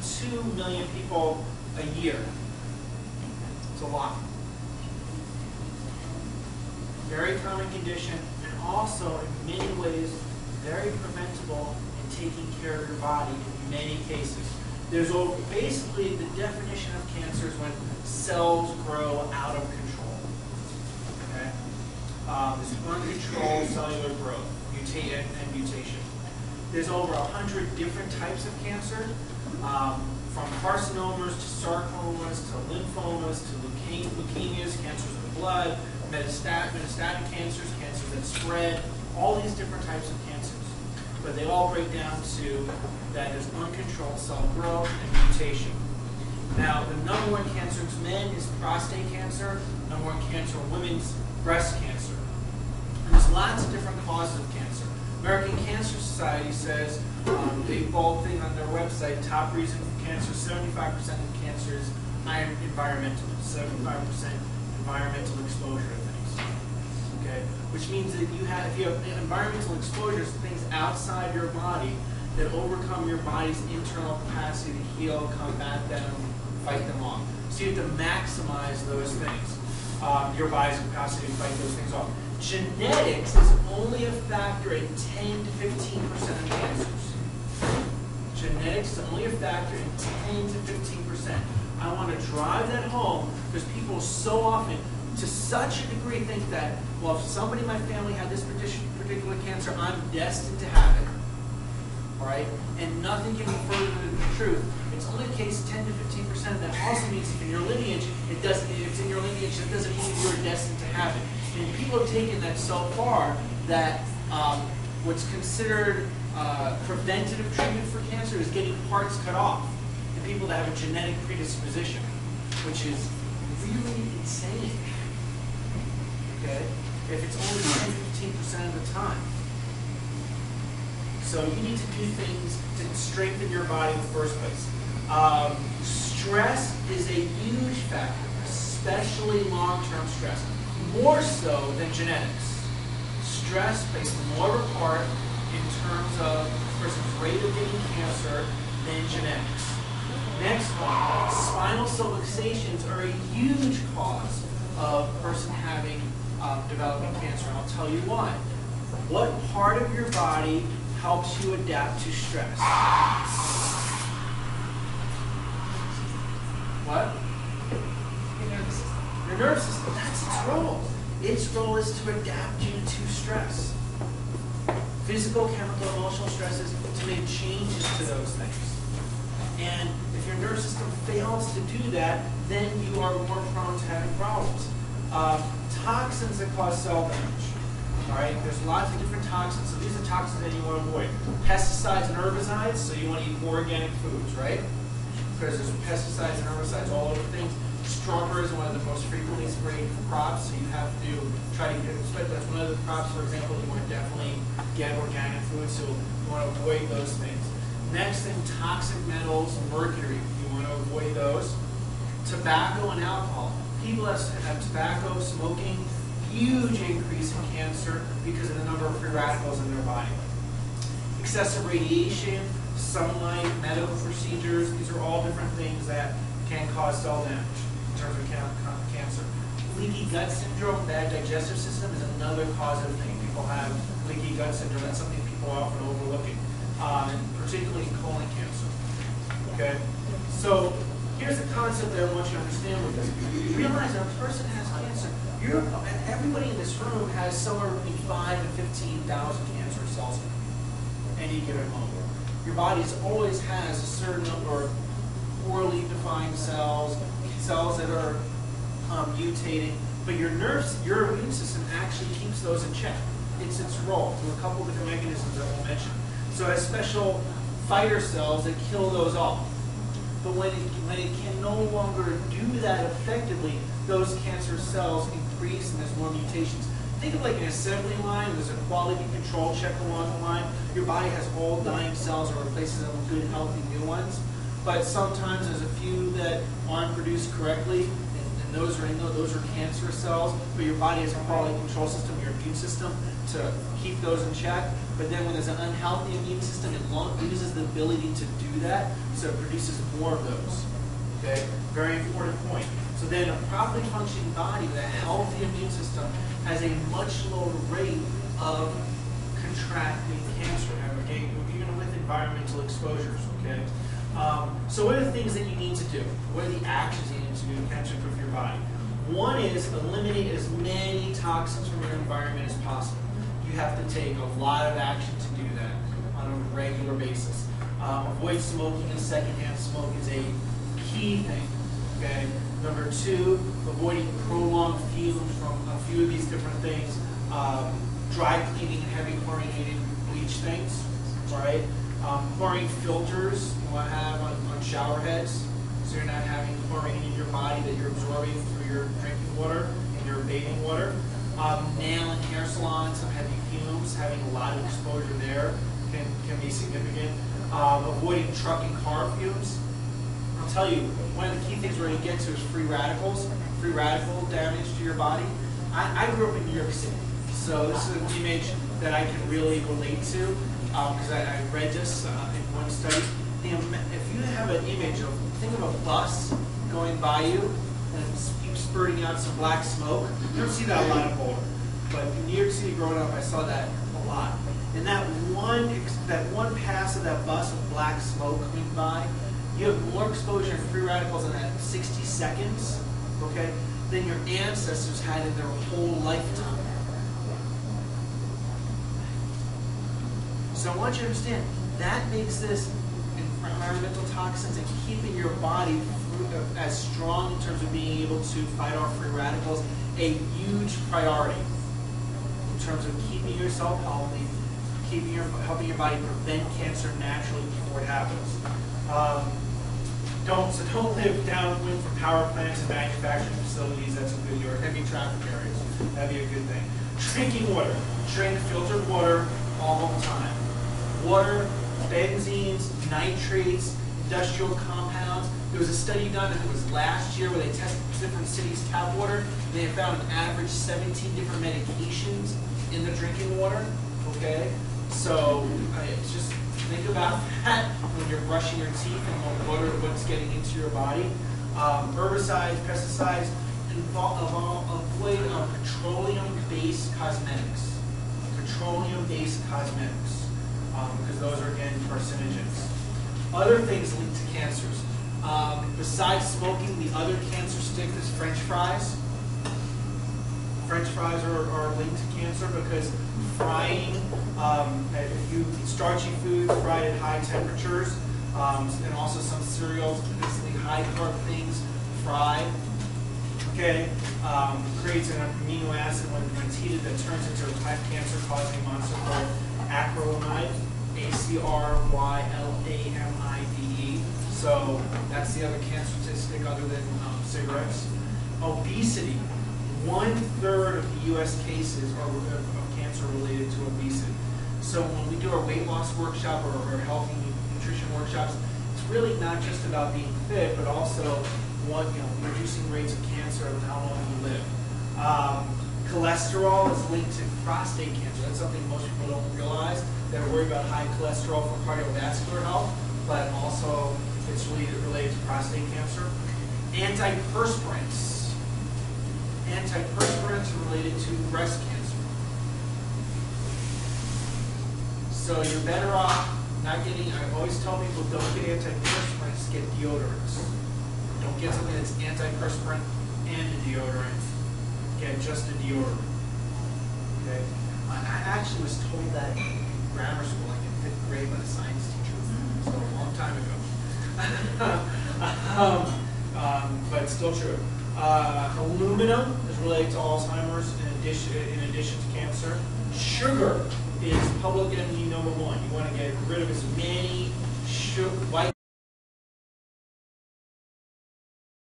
2 million people a year. It's a lot. Very common condition, and also in many ways very preventable in taking care of your body in many cases. There's basically the definition of cancer is when cells grow out of control. Okay? There's uncontrolled cellular growth, and mutation. There's over 100 different types of cancer, from carcinomas to sarcomas to lymphomas to leukemias, cancers of the blood, metastatic cancers, cancers that spread, all these different types of cancers. But they all break down to that there's uncontrolled cell growth and mutation. Now, the number one cancer in men is prostate cancer, number one cancer in women's breast cancer. And there's lots of different causes of cancer. American Cancer Society says, they bold thing on their website, top reason for cancer, 75% of cancer is environmental, 75% environmental exposure to things. Okay? Which means that if you have environmental exposures to things outside your body that overcome your body's internal capacity to heal, combat them, fight them off. So you have to maximize those things, your body's capacity to fight those things off. Genetics is only a factor in 10 to 15% of cancers. Genetics is only a factor in 10 to 15%. I want to drive that home because people so often, to such a degree, think that, well, if somebody in my family had this particular cancer, I'm destined to have it. All right? And nothing can be further than the truth. It's only the case 10 to 15%. That also means if in your lineage, it doesn't mean you're destined to have it. And people have taken that so far that what's considered preventative treatment for cancer is getting parts cut off in people that have a genetic predisposition, which is really insane. Okay? If it's only 10 to 15% of the time. So you need to do things to strengthen your body in the first place. Stress is a huge factor, especially long-term stress. More so than genetics. Stress plays more of a part in terms of a person's rate of getting cancer than genetics. Next one, spinal subluxations are a huge cause of a person having developing cancer, and I'll tell you why. What part of your body helps you adapt to stress? What? Your nervous system. Your nervous system, that's its role. Its role is to adapt you to stress. Physical, chemical, emotional stresses, to make changes to those things. And if your nervous system fails to do that, then you are more prone to having problems. Toxins that cause cell damage. All right, there's lots of different toxins. So these are toxins that you want to avoid. Pesticides and herbicides, so you want to eat more organic foods, right? Because there's pesticides and herbicides all over things. Strawberries are one of the most frequently sprayed crops, so you have to try to get, that's one of the crops, for example, you want to definitely get organic food, so you want to avoid those things. Next thing, toxic metals, mercury, you want to avoid those. Tobacco and alcohol. People that have tobacco, smoking, huge increase in cancer because of the number of free radicals in their body. Excessive radiation, sunlight, medical procedures, these are all different things that can cause cell damage in terms of cancer. Leaky gut syndrome, bad digestive system is another causative thing. People have leaky gut syndrome. That's something people are often overlooking, particularly in colon cancer. Okay? So here's the concept that I want you to understand with this. Realize that a person has cancer. Everybody in this room has somewhere between 5 and 15,000 cancer cells in any given moment. Your body always has a certain number of poorly defined cells, cells that are mutating, but your immune system actually keeps those in check. It's its role through a couple different mechanisms that we'll mention. So it has special fighter cells that kill those off. But when it can no longer do that effectively, those cancer cells increase and there's more mutations. Think of like an assembly line. There's a quality control check along the line. Your body has all dying cells and replaces them with good, healthy new ones. But sometimes there's a few that aren't produced correctly, and and those are cancerous cells, but your body has a quality control system, your immune system, to keep those in check. But then when there's an unhealthy immune system, it loses the ability to do that, so it produces more of those. Okay, very important point. So then a properly functioning body with a healthy immune system has a much lower rate of contracting cancer, okay, even with environmental exposures, okay? So what are the things that you need to do? What are the actions you need to do to cancer-proof your body? One is eliminate as many toxins from your environment as possible. You have to take a lot of action to do that on a regular basis. Avoid smoking and secondhand smoke is a key thing, okay? Number two, avoiding prolonged fumes from a few of these different things. Dry cleaning, heavy chlorinated bleach things, right? Chlorine filters you want to have on shower heads, so you're not having chlorine in your body that you're absorbing through your drinking water and your bathing water. Nail and hair salons, some heavy fumes, having a lot of exposure there can be significant. Avoiding truck and car fumes. I'll tell you, one of the key things we're going to get to is free radicals, free radical damage to your body. I grew up in New York City, so this is an image that I can really relate to because I read this in one study. If you have an image of, think of a bus going by you and it's spurting out some black smoke. You don't see that a lot in Boulder, but in New York City growing up, I saw that a lot. And that one pass of that bus with black smoke coming by, you have more exposure to free radicals in that 60 seconds, okay, than your ancestors had in their whole lifetime. So I want you to understand, that makes this environmental toxins and keeping your body as strong in terms of being able to fight off free radicals a huge priority in terms of keeping yourself healthy, helping your body prevent cancer naturally before it happens. Don't live downwind from power plants and manufacturing facilities. That's a good, or heavy traffic areas. That'd be a good thing. Drinking water. Drink filtered water all the time. Water, benzenes, nitrates, industrial compounds. There was a study done, I think it was last year, where they tested different cities' tap water, and they found an average 17 different medications in the drinking water. Okay, so it's just think about that when you're brushing your teeth and what's getting into your body. Herbicides, pesticides, avoid petroleum-based cosmetics. Petroleum-based cosmetics, because those are, again, carcinogens. Other things linked to cancers. Besides smoking, the other cancer stick is French fries. French fries are linked to cancer because frying, if you eat starchy foods fried at high temperatures, and also some cereals, basically high carb things fried, okay, creates an amino acid when it's heated that turns into a cancer-causing monster called acrylamide, ACRYLAMIDE. So that's the other cancer statistic other than cigarettes. Obesity. 1/3 of the U.S. cases are of cancer related to obesity. So when we do our weight loss workshop or our healthy nutrition workshops, it's really not just about being fit, but also reducing rates of cancer and how long you live. Cholesterol is linked to prostate cancer. That's something most people don't realize. They're worried about high cholesterol for cardiovascular health, but also it's related to prostate cancer. Antiperspirants. Antiperspirants are related to breast cancer. So you're better off not getting, I always tell people, don't get antiperspirants, get deodorants. Don't get something that's antiperspirant and a deodorant. Get just a deodorant. Okay? I actually was told that in grammar school, like in 5th grade by a science teacher. So a long time ago. But it's still true. Aluminum is related to Alzheimer's in addition to cancer. Sugar is public enemy #1. You want to get rid of as many white